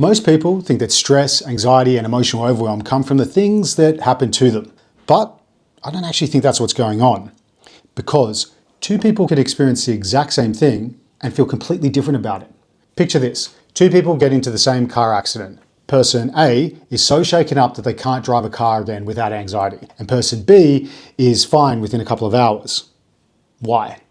Most people think that stress, anxiety, and emotional overwhelm come from the things that happen to them. But I don't actually think that's what's going on. Because two people could experience the exact same thing and feel completely different about it. Picture this. Two people get into the same car accident. Person A is so shaken up that they can't drive a car again without anxiety. And person B is fine within a couple of hours. Why?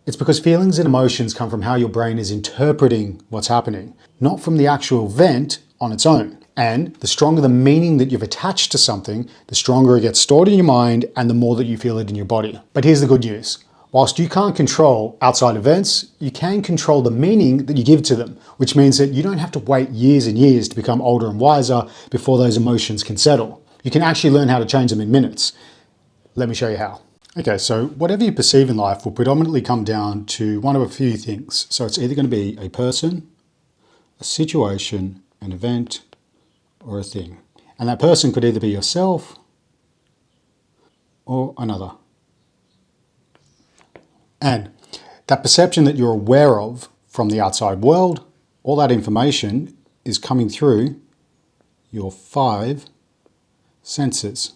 It's because feelings and emotions come from how your brain is interpreting what's happening, not from the actual event on its own. And the stronger the meaning that you've attached to something, the stronger it gets stored in your mind and the more that you feel it in your body. But here's the good news. Whilst you can't control outside events, you can control the meaning that you give to them, which means that you don't have to wait years and years to become older and wiser before those emotions can settle. You can actually learn how to change them in minutes. Let me show you how. Okay, so whatever you perceive in life will predominantly come down to one of a few things. So it's either going to be a person, a situation, an event, or a thing. And that person could either be yourself or another. And that perception that you're aware of from the outside world, all that information is coming through your 5 senses.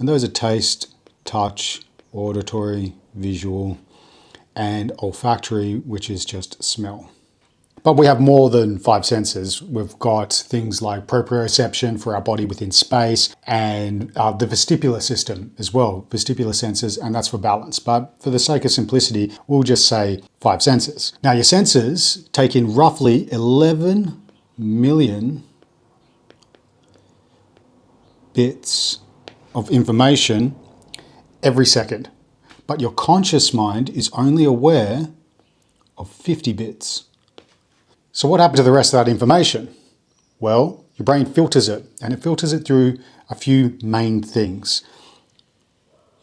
And those are taste, touch, auditory, visual, and olfactory, which is just smell. But we have more than 5 senses. We've got things like proprioception for our body within space, and the vestibular system as well, vestibular senses, and that's for balance. But for the sake of simplicity, we'll just say 5 senses. Now your senses take in roughly 11 million bits of information every second. But your conscious mind is only aware of 50 bits. So what happened to the rest of that information? Well, your brain filters it, and it filters it through a few main things.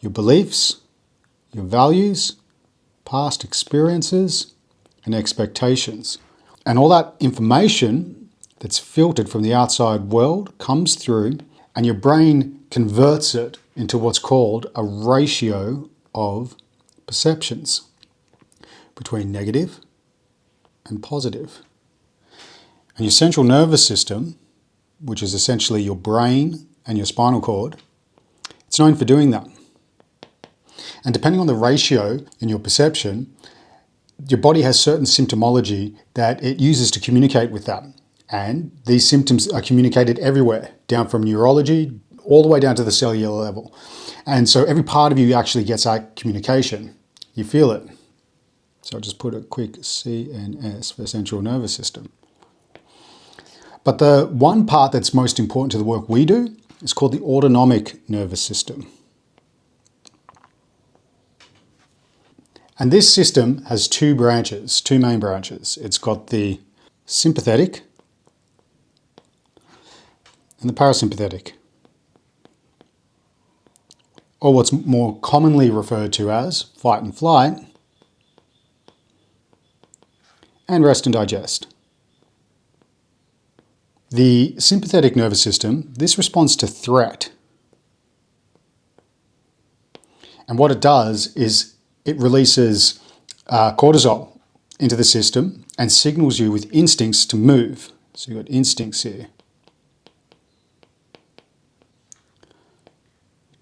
Your beliefs, your values, past experiences, and expectations. And all that information that's filtered from the outside world comes through, and your brain converts it into what's called a ratio of perceptions between negative and positive. And your central nervous system, which is essentially your brain and your spinal cord, it's known for doing that. And depending on the ratio in your perception, your body has certain symptomology that it uses to communicate with that. And these symptoms are communicated everywhere, down from neurology all the way down to the cellular level. And so every part of you actually gets that communication. You feel it. So I'll just put a quick CNS for central nervous system. But the one part that's most important to the work we do is called the autonomic nervous system. And this system has 2 branches, 2 main branches. It's got the sympathetic and the parasympathetic, or what's more commonly referred to as fight and flight, and rest and digest. The sympathetic nervous system, this responds to threat. And what it does is it releases cortisol into the system and signals you with instincts to move. So you've got instincts here.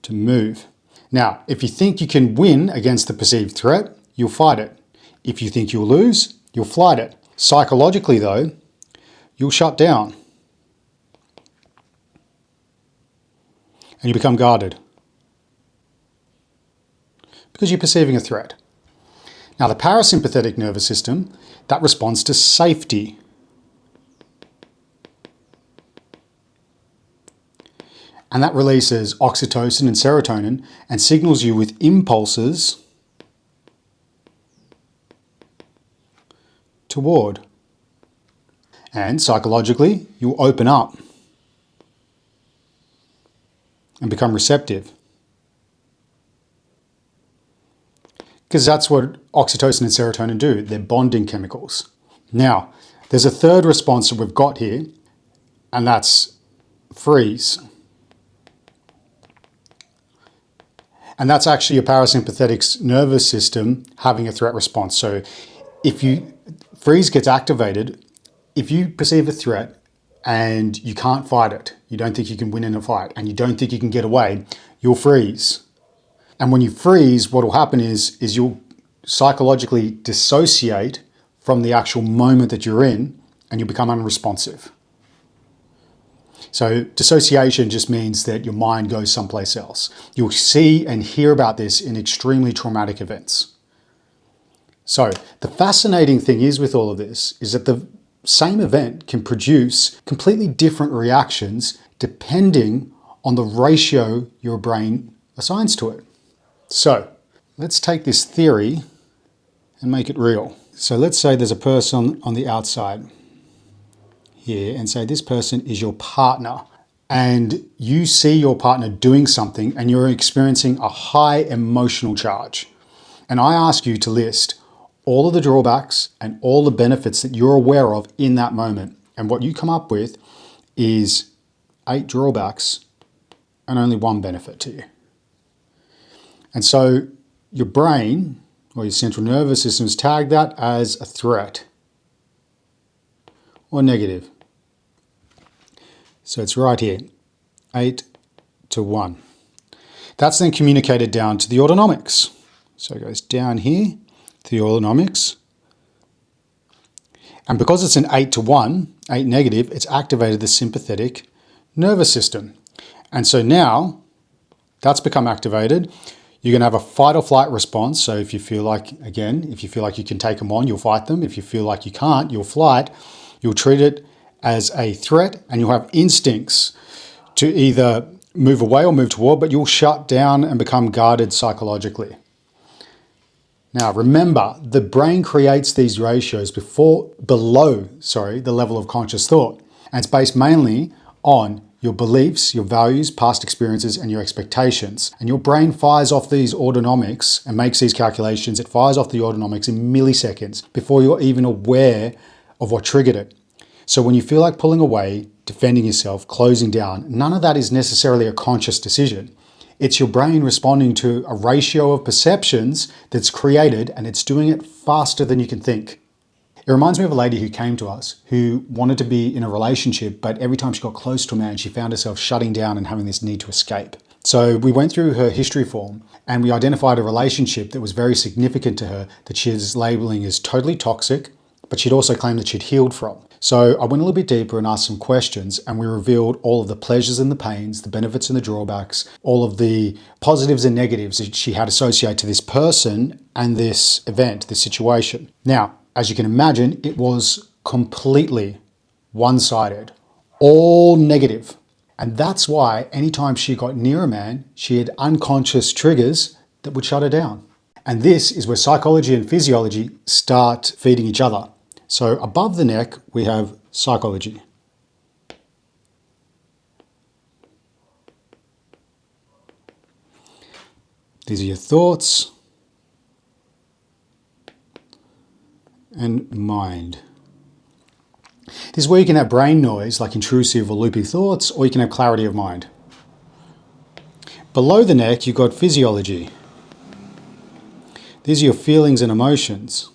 To move. Now, if you think you can win against the perceived threat, you'll fight it. If you think you'll lose, you'll flight it. Psychologically though, you'll shut down. And you become guarded. Because you're perceiving a threat. Now the parasympathetic nervous system, that responds to safety. And that releases oxytocin and serotonin and signals you with impulses toward. And psychologically, you'll open up and become receptive. Because that's what oxytocin and serotonin do. They're bonding chemicals. Now, there's a third response that we've got here, and that's freeze. And that's actually your parasympathetic nervous system having a threat response. So if freeze gets activated, If you perceive a threat and you can't fight it, you don't think you can win in a fight, and you don't think you can get away, you'll freeze. And when you freeze, what will happen is you'll psychologically dissociate from the actual moment that you're in, and you'll become unresponsive. So dissociation just means that your mind goes someplace else. You'll see and hear about this in extremely traumatic events. So the fascinating thing is with all of this is that the same event can produce completely different reactions depending on the ratio your brain assigns to it. So let's take this theory and make it real. So let's say there's a person on the outside here and say this person is your partner, and you see your partner doing something and you're experiencing a high emotional charge. And I ask you to list all of the drawbacks and all the benefits that you're aware of in that moment. And what you come up with is 8 drawbacks and only 1 benefit to you. And so your brain or your central nervous system has tagged that as a threat or negative. So it's right here, 8 to 1. That's then communicated down to the autonomics. So it goes down here to the autonomics. And because it's an 8 to 1, 8 negative, it's activated the sympathetic nervous system. And so now that's become activated. You're going to have a fight or flight response. So if you feel like, again, if you feel like you can take them on, you'll fight them. If you feel like you can't, you'll flight. You'll treat it as a threat, and you'll have instincts to either move away or move toward, but you'll shut down and become guarded psychologically. Now remember, the brain creates these ratios below the level of conscious thought. And it's based mainly on your beliefs, your values, past experiences, and your expectations. And your brain fires off these autonomics and makes these calculations. It fires off the autonomics in milliseconds before you're even aware of what triggered it. So when you feel like pulling away, defending yourself, closing down, none of that is necessarily a conscious decision. It's your brain responding to a ratio of perceptions that's created, and it's doing it faster than you can think. It reminds me of a lady who came to us who wanted to be in a relationship, but every time she got close to a man, she found herself shutting down and having this need to escape. So we went through her history form and we identified a relationship that was very significant to her that she is labeling as totally toxic, but she'd also claimed that she'd healed from. So I went a little bit deeper and asked some questions, and we revealed all of the pleasures and the pains, the benefits and the drawbacks, all of the positives and negatives that she had associated to this person and this event, this situation. Now, as you can imagine, it was completely one-sided, all negative. And that's why anytime she got near a man, she had unconscious triggers that would shut her down. And this is where psychology and physiology start feeding each other. So above the neck, we have psychology. These are your thoughts and mind. This is where you can have brain noise, like intrusive or loopy thoughts, or you can have clarity of mind. Below the neck, you've got physiology. These are your feelings and emotions.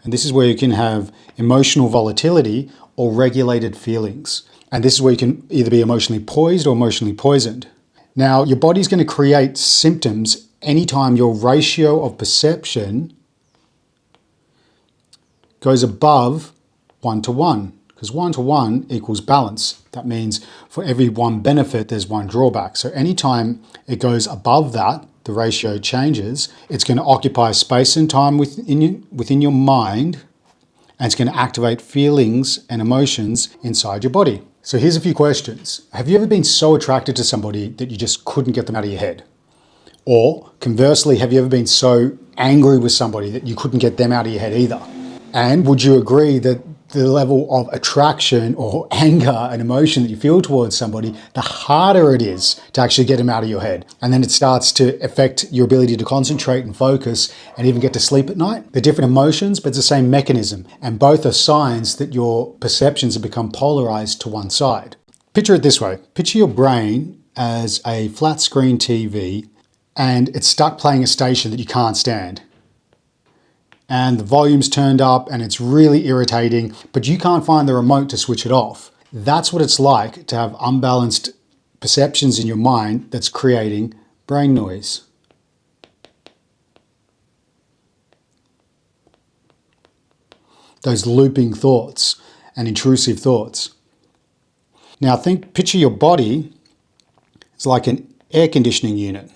And this is where you can have emotional volatility or regulated feelings. And this is where you can either be emotionally poised or emotionally poisoned. Now, your body's going to create symptoms anytime your ratio of perception goes above 1 to 1, because 1 to 1 equals balance. That means for every 1 benefit, there's 1 drawback. So anytime it goes above that, the ratio changes, it's going to occupy space and time within your mind, and it's going to activate feelings and emotions inside your body. So here's a few questions. Have you ever been so attracted to somebody that you just couldn't get them out of your head? Or conversely, have you ever been so angry with somebody that you couldn't get them out of your head either? And would you agree that the level of attraction or anger and emotion that you feel towards somebody, the harder it is to actually get them out of your head? And then it starts to affect your ability to concentrate and focus and even get to sleep at night. They're different emotions, but it's the same mechanism. And both are signs that your perceptions have become polarized to one side. Picture it this way. Picture your brain as a flat screen TV, and it's stuck playing a station that you can't stand. and the volume's turned up and it's really irritating, but you can't find the remote to switch it off. That's what it's like to have unbalanced perceptions in your mind that's creating brain noise. Those looping thoughts and intrusive thoughts. Now picture your body as like an air conditioning unit.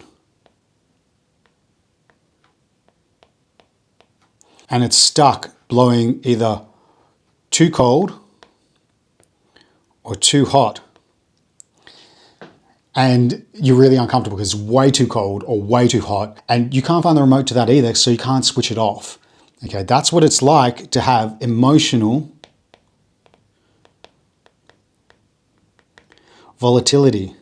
And it's stuck blowing either too cold or too hot. And you're really uncomfortable because it's way too cold or way too hot. And you can't find the remote to that either, so you can't switch it off. Okay, that's what it's like to have emotional volatility.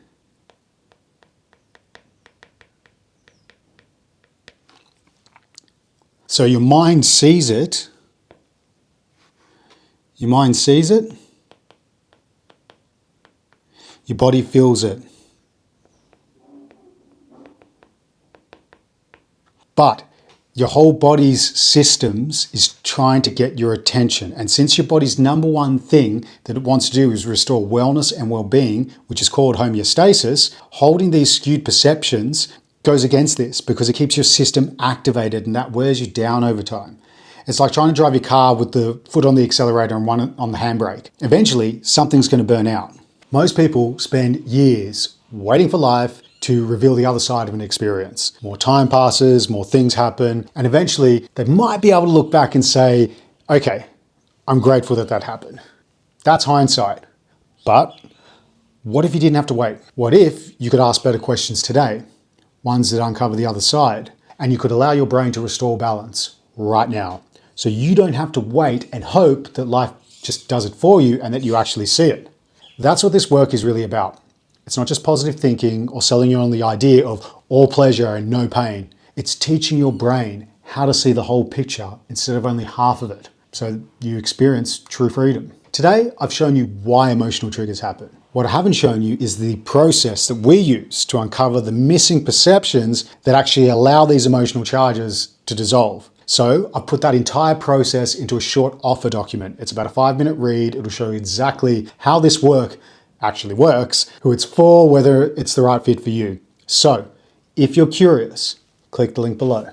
So your mind sees it. Your mind sees it. Your body feels it. But your whole body's systems is trying to get your attention. And since your body's number one thing that it wants to do is restore wellness and well-being, which is called homeostasis, holding these skewed perceptions goes against this because it keeps your system activated and that wears you down over time. It's like trying to drive your car with the foot on the accelerator and one on the handbrake. Eventually, something's going to burn out. Most people spend years waiting for life to reveal the other side of an experience. More time passes, more things happen, and eventually they might be able to look back and say, okay, I'm grateful that that happened. That's hindsight. But what if you didn't have to wait? What if you could ask better questions today, ones that uncover the other side, and you could allow your brain to restore balance right now? So you don't have to wait and hope that life just does it for you and that you actually see it. That's what this work is really about. It's not just positive thinking or selling you on the idea of all pleasure and no pain. It's teaching your brain how to see the whole picture instead of only half of it, so you experience true freedom. Today, I've shown you why emotional triggers happen. What I haven't shown you is the process that we use to uncover the missing perceptions that actually allow these emotional charges to dissolve. So I've put that entire process into a short offer document. It's about a 5-minute read. It'll show you exactly how this work actually works, who it's for, whether it's the right fit for you. So if you're curious, click the link below.